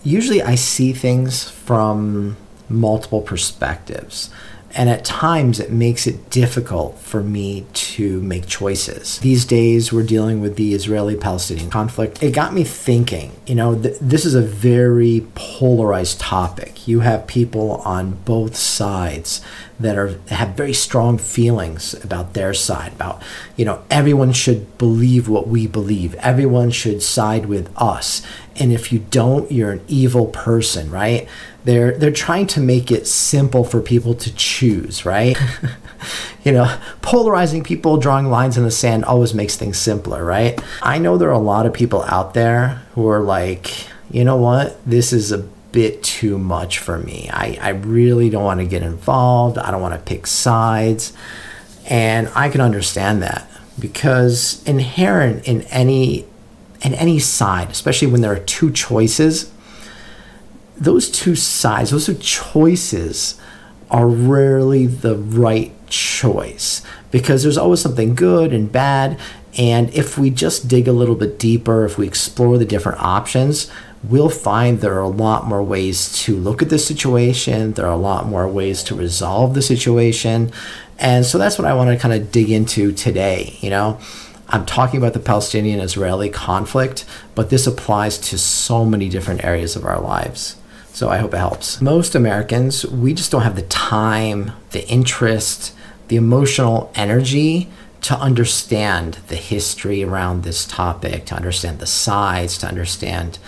usually I see things from multiple perspectives. And at times it makes it difficult for me to make choices. These days we're dealing with the Israeli-Palestinian conflict. It got me thinking, this is a very polarized topic. You have people on both sides that have very strong feelings about their side, about, everyone should believe what we believe. Everyone should side with us. And if you don't, you're an evil person, right? They're trying to make it simple for people to choose, right? Polarizing people, drawing lines in the sand always makes things simpler, right? I know there are a lot of people out there who are like, you know what? This is a bit too much for me. I really don't want to get involved. I don't want to pick sides. And I can understand that, because inherent in any side, especially when there are two choices, those two sides, those two choices are rarely the right choice, because there's always something good and bad. And if we just dig a little bit deeper, if we explore the different options, we'll find there are a lot more ways to look at the situation. There are a lot more ways to resolve the situation. And so that's what I want to kind of dig into today. I'm talking about the Palestinian-Israeli conflict, but this applies to so many different areas of our lives. So I hope it helps. Most Americans, we just don't have the time, the interest, the emotional energy to understand the history around this topic, to understand the sides, to understand,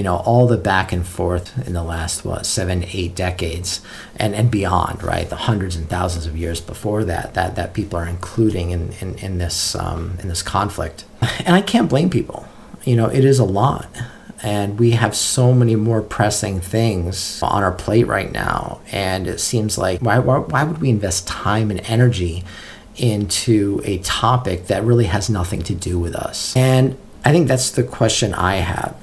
all the back and forth in the last, 7-8 decades and beyond, right? The hundreds and thousands of years before that people are including in this conflict. And I can't blame people. It is a lot. And we have so many more pressing things on our plate right now. And it seems like, why would we invest time and energy into a topic that really has nothing to do with us? And I think that's the question I have.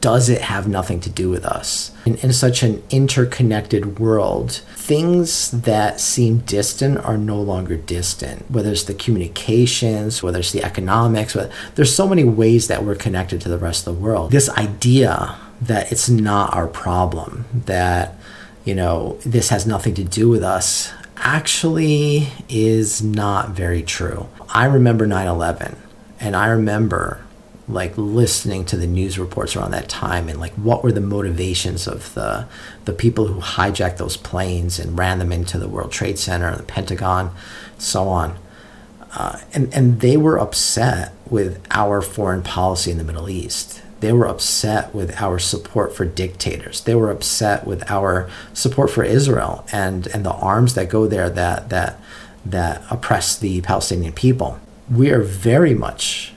Does it have nothing to do with us? In such an interconnected world, things that seem distant are no longer distant. Whether it's the communications, whether it's the economics, there's so many ways that we're connected to the rest of the world. This idea that it's not our problem, that, this has nothing to do with us, actually is not very true. I remember 9/11, and I remember listening to the news reports around that time, and what were the motivations of the people who hijacked those planes and ran them into the World Trade Center, the Pentagon, so on. And they were upset with our foreign policy in the Middle East. They were upset with our support for dictators. They were upset with our support for Israel and the arms that go there that oppress the Palestinian people. We are very much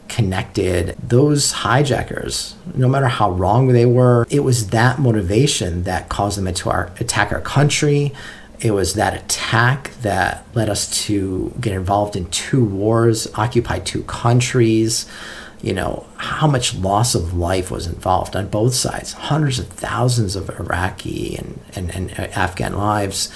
connected. Those hijackers, no matter how wrong they were, it was that motivation that caused them to attack our country. It was that attack that led us to get involved in 2 wars, occupy 2 countries. How much loss of life was involved on both sides. Hundreds of thousands of Iraqi and Afghan lives,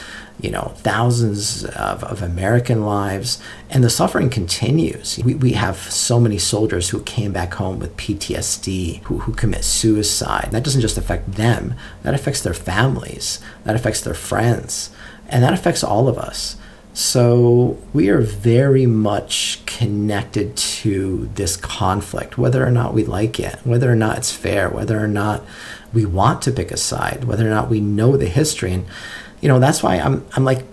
thousands of American lives, and the suffering continues. We have so many soldiers who came back home with PTSD, who commit suicide. That doesn't just affect them, that affects their families, that affects their friends, and that affects all of us. So we are very much connected to this conflict, whether or not we like it, whether or not it's fair, whether or not we want to pick a side, whether or not we know the history. And that's why I'm like,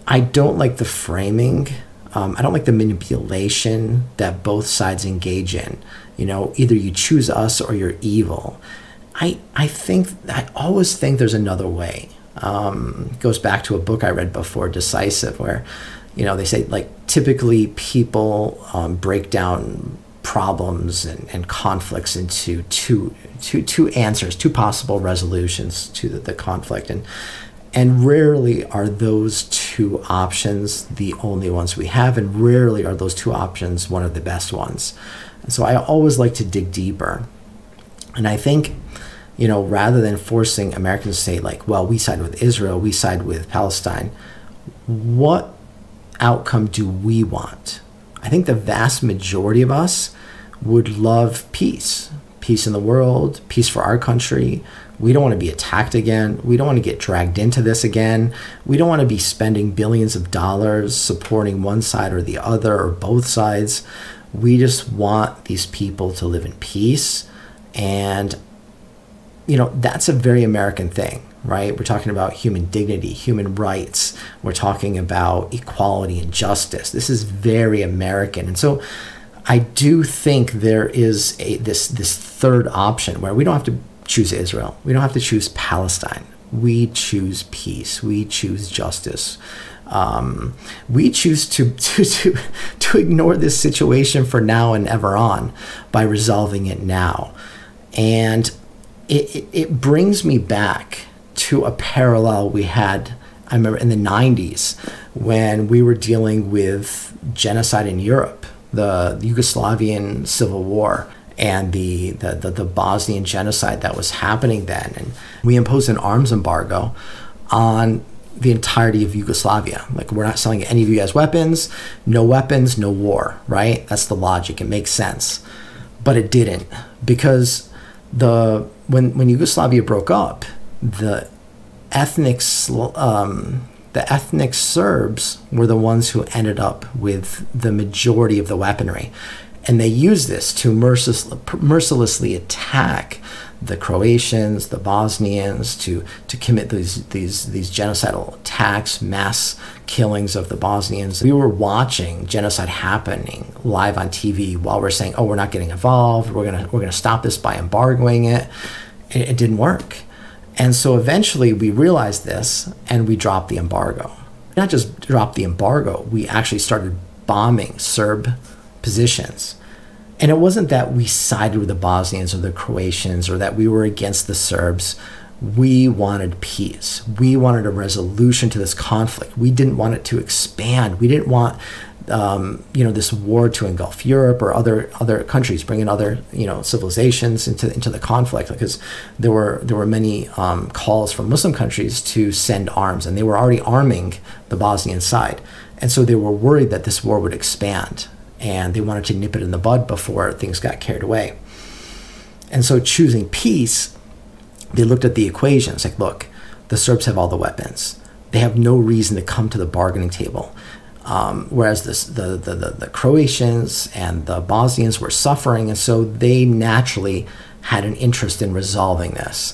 I don't like the framing. I don't like the manipulation that both sides engage in. Either you choose us or you're evil. I always think there's another way. It goes back to a book I read before, Decisive, where, they say typically people break down problems and conflicts into two answers, 2 possible resolutions to the conflict. And rarely are those 2 options the only ones we have, and rarely are those 2 options one of the best ones. And so I always like to dig deeper. And I think, rather than forcing Americans to say well, we side with Israel, we side with Palestine, what outcome do we want? I think the vast majority of us would love peace. peace in the world, peace for our country. We don't want to be attacked again. We don't want to get dragged into this again. We don't want to be spending billions of dollars supporting one side or the other or both sides. We just want these people to live in peace. And, you know, that's a very American thing, right? We're talking about human dignity, human rights. We're talking about equality and justice. This is very American. And so I do think there is this third option where we don't have to choose Israel. We don't have to choose Palestine. We choose peace. We choose justice. We choose to ignore this situation for now and ever on by resolving it now. And it brings me back to a parallel we had, I remember in the 90s when we were dealing with genocide in Europe, the Yugoslavian civil war and the Bosnian genocide that was happening then. And we imposed an arms embargo on the entirety of Yugoslavia. Like, we're not selling any of you guys weapons, no war, right? That's the logic. It makes sense. But it didn't, because when Yugoslavia broke up, the ethnic Serbs were the ones who ended up with the majority of the weaponry. And they used this to mercilessly attack the Croatians, the Bosnians, to commit these genocidal attacks, mass killings of the Bosnians. We were watching genocide happening live on TV while we're saying, oh, we're not getting involved. We're gonna stop this by embargoing it. It didn't work. And so eventually we realized this and we dropped the embargo. Not just dropped the embargo, we actually started bombing Serb positions. And it wasn't that we sided with the Bosnians or the Croatians or that we were against the Serbs. We wanted peace. We wanted a resolution to this conflict. We didn't want it to expand. We didn't want this war to engulf Europe or other countries, bring in other civilizations into the conflict, because there were many calls from Muslim countries to send arms, and they were already arming the Bosnian side, and so they were worried that this war would expand, and they wanted to nip it in the bud before things got carried away. And so, choosing peace, they looked at the equations. Like, look, the Serbs have all the weapons. They have no reason to come to the bargaining table. Whereas the Croatians and the Bosnians were suffering, and so they naturally had an interest in resolving this.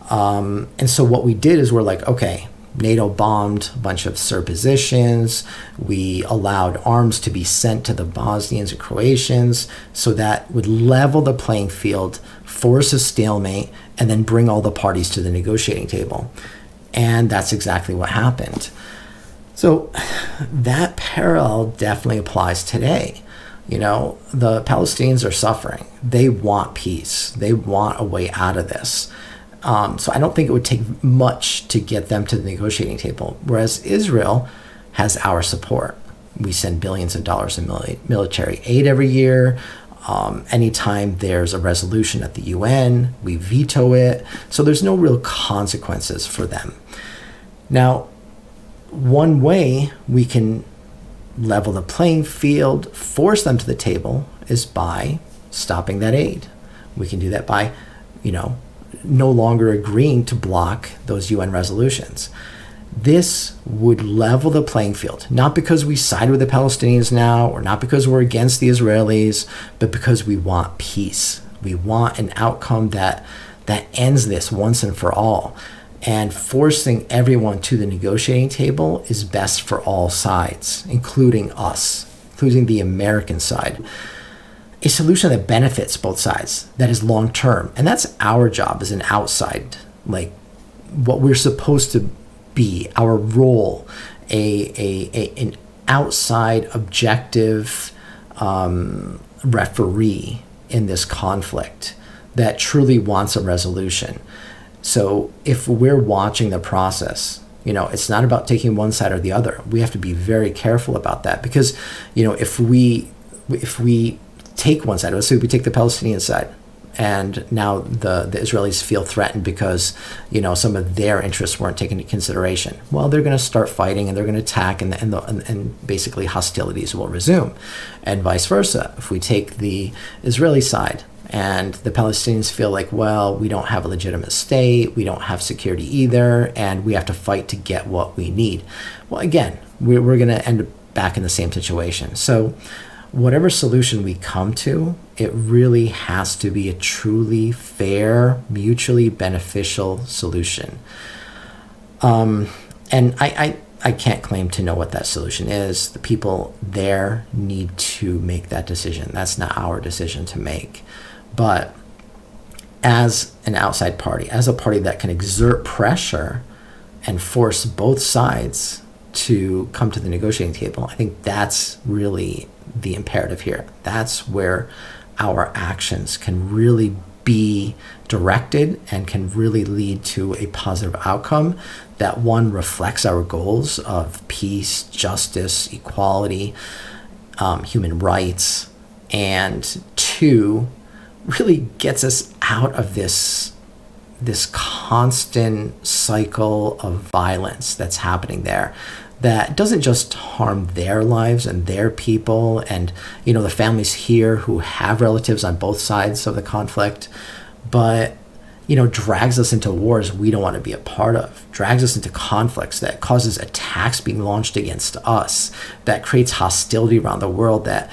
And so what we did is we're like, okay, NATO bombed a bunch of Serb positions. We allowed arms to be sent to the Bosnians and Croatians so that would level the playing field, force a stalemate, and then bring all the parties to the negotiating table. And that's exactly what happened. So that parallel definitely applies today. The Palestinians are suffering. They want peace. They want a way out of this. So I don't think it would take much to get them to the negotiating table, whereas Israel has our support. We send billions of dollars in military aid every year. Anytime there's a resolution at the UN, we veto it. So there's no real consequences for them. Now, one way we can level the playing field, force them to the table, is by stopping that aid. We can do that by, no longer agreeing to block those UN resolutions. This would level the playing field, not because we side with the Palestinians now, or not because we're against the Israelis, but because we want peace. We want an outcome that ends this once and for all. And forcing everyone to the negotiating table is best for all sides, including us, including the American side. A solution that benefits both sides, that is long-term. And that's our job as an outside, like what we're supposed to be, our role, an outside objective referee in this conflict that truly wants a resolution. So if we're watching the process, it's not about taking one side or the other. We have to be very careful about that, because, if we take one side, let's say we take the Palestinian side, and now the Israelis feel threatened because, some of their interests weren't taken into consideration. Well, they're going to start fighting and they're going to attack, and basically hostilities will resume, and vice versa. If we take the Israeli side And the Palestinians feel like, well, we don't have a legitimate state, we don't have security either, and we have to fight to get what we need. Well, again, we're going to end up back in the same situation. So whatever solution we come to, it really has to be a truly fair, mutually beneficial solution. And I can't claim to know what that solution is. The people there need to make that decision. That's not our decision to make. But as an outside party, as a party that can exert pressure and force both sides to come to the negotiating table, I think that's really the imperative here. That's where our actions can really be directed and can really lead to a positive outcome that, one, reflects our goals of peace, justice, equality, human rights, and two, really gets us out of this constant cycle of violence that's happening there, that doesn't just harm their lives and their people and, the families here who have relatives on both sides of the conflict, but, drags us into wars we don't want to be a part of, drags us into conflicts that causes attacks being launched against us, that creates hostility around the world, that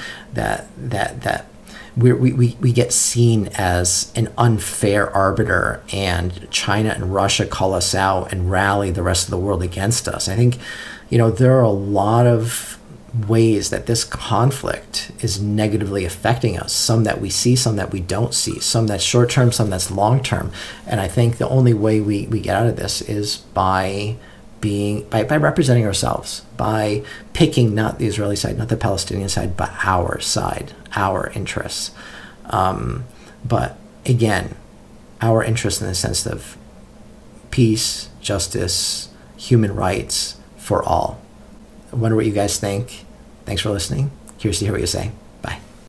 we get seen as an unfair arbiter, and China and Russia call us out and rally the rest of the world against us. I think, there are a lot of ways that this conflict is negatively affecting us, some that we see, some that we don't see, some that's short-term, some that's long-term. And I think the only way we get out of this is by representing ourselves, by picking not the Israeli side, not the Palestinian side, but our side, our interests. But again, our interests in the sense of peace, justice, human rights for all. I wonder what you guys think. Thanks for listening. Curious to hear what you say.